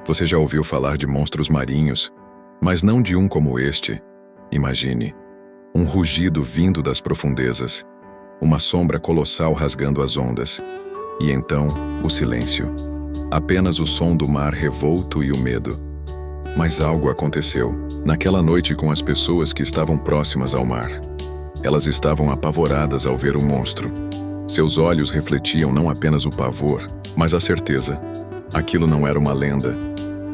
Você já ouviu falar de monstros marinhos, mas não de um como este. Imagine, um rugido vindo das profundezas, uma sombra colossal rasgando as ondas, e então o silêncio. Apenas o som do mar revolto e o medo. Mas algo aconteceu, naquela noite com as pessoas que estavam próximas ao mar. Elas estavam apavoradas ao ver o monstro. Seus olhos refletiam não apenas o pavor, mas a certeza. Aquilo não era uma lenda,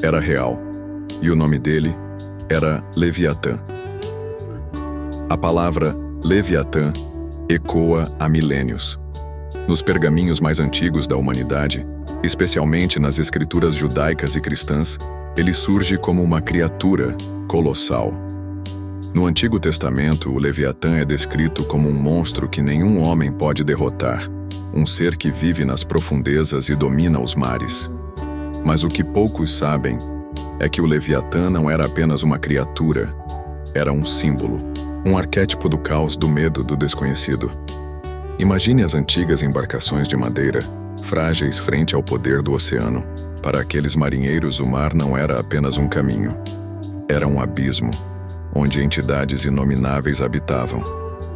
era real. E o nome dele era Leviatã. A palavra Leviatã ecoa há milênios. Nos pergaminhos mais antigos da humanidade, especialmente nas escrituras judaicas e cristãs, ele surge como uma criatura colossal. No Antigo Testamento, o Leviatã é descrito como um monstro que nenhum homem pode derrotar, um ser que vive nas profundezas e domina os mares. Mas o que poucos sabem é que o Leviatã não era apenas uma criatura, era um símbolo, um arquétipo do caos, do medo, do desconhecido. Imagine as antigas embarcações de madeira, frágeis frente ao poder do oceano. Para aqueles marinheiros, o mar não era apenas um caminho, era um abismo, onde entidades inomináveis habitavam.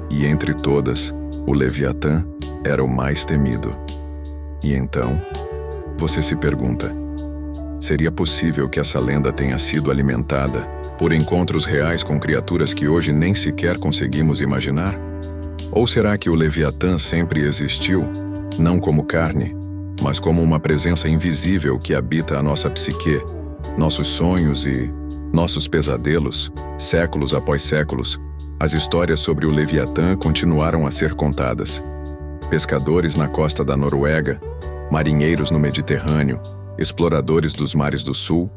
E entre todas, o Leviatã era o mais temido. E então, você se pergunta, seria possível que essa lenda tenha sido alimentada por encontros reais com criaturas que hoje nem sequer conseguimos imaginar? Ou será que o Leviatã sempre existiu, não como carne, mas como uma presença invisível que habita a nossa psique, nossos sonhos e nossos pesadelos? Séculos após séculos, as histórias sobre o Leviatã continuaram a ser contadas. Pescadores na costa da Noruega, marinheiros no Mediterrâneo, exploradores dos mares do sul,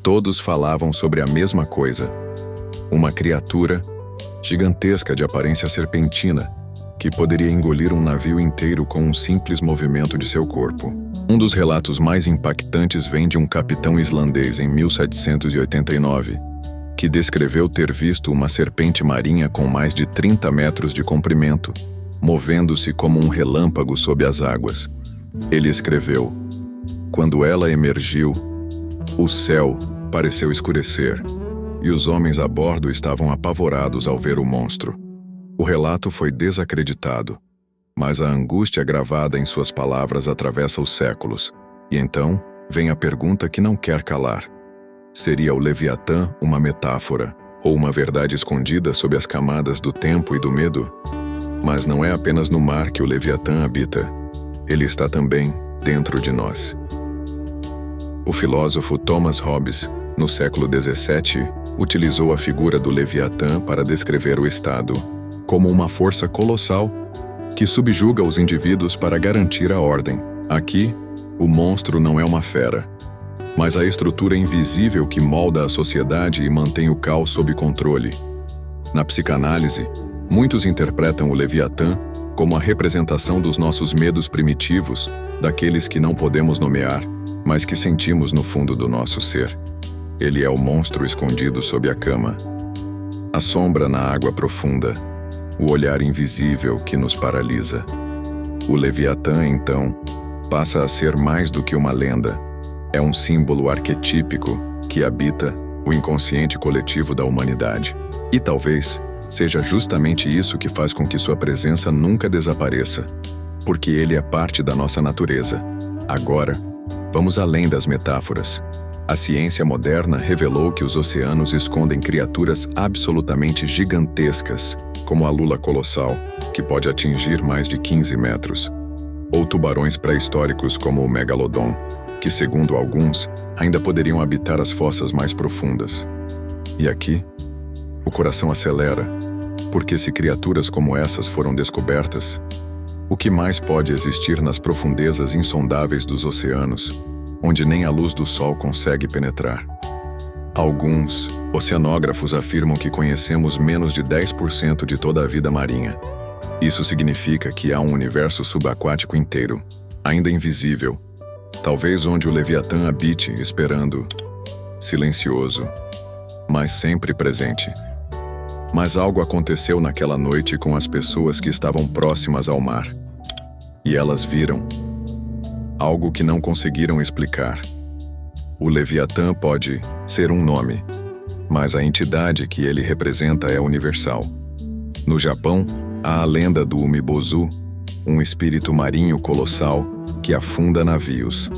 todos falavam sobre a mesma coisa. Uma criatura gigantesca de aparência serpentina, que poderia engolir um navio inteiro com um simples movimento de seu corpo. Um dos relatos mais impactantes vem de um capitão islandês em 1789, que descreveu ter visto uma serpente marinha com mais de 30 metros de comprimento, movendo-se como um relâmpago sob as águas. Ele escreveu: "Quando ela emergiu, o céu pareceu escurecer, e os homens a bordo estavam apavorados ao ver o monstro." O relato foi desacreditado, mas a angústia gravada em suas palavras atravessa os séculos. E então, vem a pergunta que não quer calar. Seria o Leviatã uma metáfora, ou uma verdade escondida sob as camadas do tempo e do medo? Mas não é apenas no mar que o Leviatã habita. Ele está também dentro de nós. O filósofo Thomas Hobbes, no século XVII, utilizou a figura do Leviatã para descrever o Estado como uma força colossal que subjuga os indivíduos para garantir a ordem. Aqui, o monstro não é uma fera, mas a estrutura invisível que molda a sociedade e mantém o caos sob controle. Na psicanálise, muitos interpretam o Leviatã como a representação dos nossos medos primitivos, daqueles que não podemos nomear, mas que sentimos no fundo do nosso ser. Ele é o monstro escondido sob a cama, a sombra na água profunda, o olhar invisível que nos paralisa. O Leviatã, então, passa a ser mais do que uma lenda. É um símbolo arquetípico que habita o inconsciente coletivo da humanidade. E talvez seja justamente isso que faz com que sua presença nunca desapareça, porque ele é parte da nossa natureza. Agora, vamos além das metáforas. A ciência moderna revelou que os oceanos escondem criaturas absolutamente gigantescas, como a lula colossal, que pode atingir mais de 15 metros, ou tubarões pré-históricos como o megalodon, que, segundo alguns, ainda poderiam habitar as fossas mais profundas. E aqui, o coração acelera, porque se criaturas como essas foram descobertas, o que mais pode existir nas profundezas insondáveis dos oceanos, onde nem a luz do sol consegue penetrar? Alguns oceanógrafos afirmam que conhecemos menos de 10% de toda a vida marinha. Isso significa que há um universo subaquático inteiro, ainda invisível, talvez onde o Leviatã habite, esperando, silencioso, mas sempre presente. Mas algo aconteceu naquela noite com as pessoas que estavam próximas ao mar. E elas viram algo que não conseguiram explicar. O Leviatã pode ser um nome, mas a entidade que ele representa é universal. No Japão, há a lenda do Umibozu, um espírito marinho colossal que afunda navios.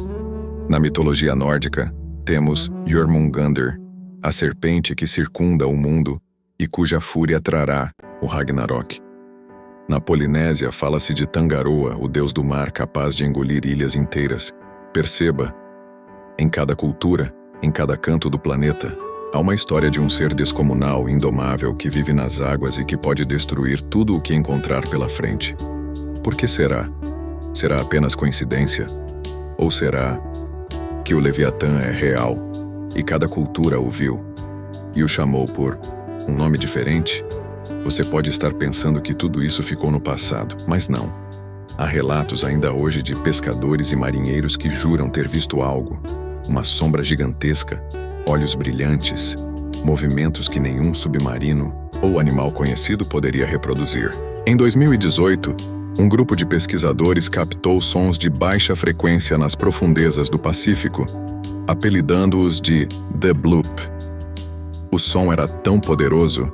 Na mitologia nórdica, temos Jormungandr, a serpente que circunda o mundo e cuja fúria trará o Ragnarok. Na Polinésia, fala-se de Tangaroa, o deus do mar capaz de engolir ilhas inteiras. Perceba, em cada cultura, em cada canto do planeta, há uma história de um ser descomunal, indomável, que vive nas águas e que pode destruir tudo o que encontrar pela frente. Por que será? Será apenas coincidência? Ou será que o Leviatã é real e cada cultura o viu e o chamou por um nome diferente? Você pode estar pensando que tudo isso ficou no passado, mas não. Há relatos ainda hoje de pescadores e marinheiros que juram ter visto algo, uma sombra gigantesca, olhos brilhantes, movimentos que nenhum submarino ou animal conhecido poderia reproduzir. Em 2018, um grupo de pesquisadores captou sons de baixa frequência nas profundezas do Pacífico, apelidando-os de The Bloop. O som era tão poderoso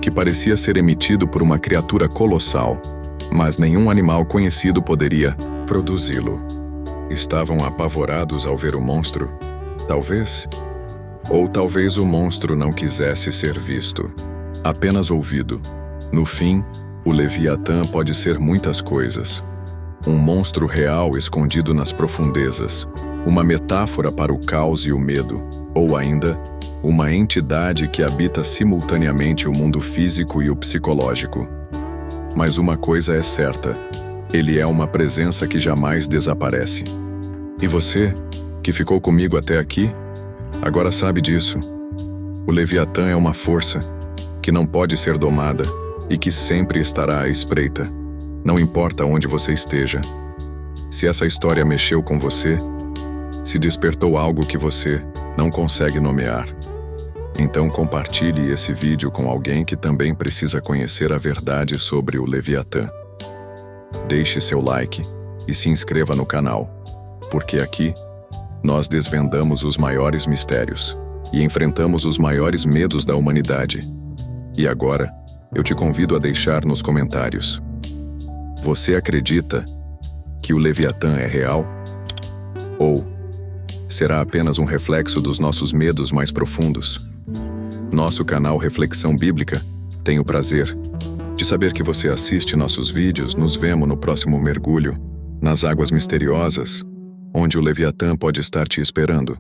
que parecia ser emitido por uma criatura colossal, mas nenhum animal conhecido poderia produzi-lo. Estavam apavorados ao ver o monstro? Talvez. Ou talvez o monstro não quisesse ser visto, apenas ouvido. No fim, o Leviatã pode ser muitas coisas. Um monstro real escondido nas profundezas, uma metáfora para o caos e o medo, ou ainda, uma entidade que habita simultaneamente o mundo físico e o psicológico. Mas uma coisa é certa, ele é uma presença que jamais desaparece. E você, que ficou comigo até aqui, agora sabe disso. O Leviatã é uma força que não pode ser domada e que sempre estará à espreita, não importa onde você esteja. Se essa história mexeu com você, se despertou algo que você não consegue nomear, então compartilhe esse vídeo com alguém que também precisa conhecer a verdade sobre o Leviatã. Deixe seu like e se inscreva no canal, porque aqui nós desvendamos os maiores mistérios e enfrentamos os maiores medos da humanidade. E agora, eu te convido a deixar nos comentários: você acredita que o Leviatã é real? Ou será apenas um reflexo dos nossos medos mais profundos? Nosso canal Reflexão Bíblica tem o prazer de saber que você assiste nossos vídeos. Nos vemos no próximo mergulho nas águas misteriosas, onde o Leviatã pode estar te esperando.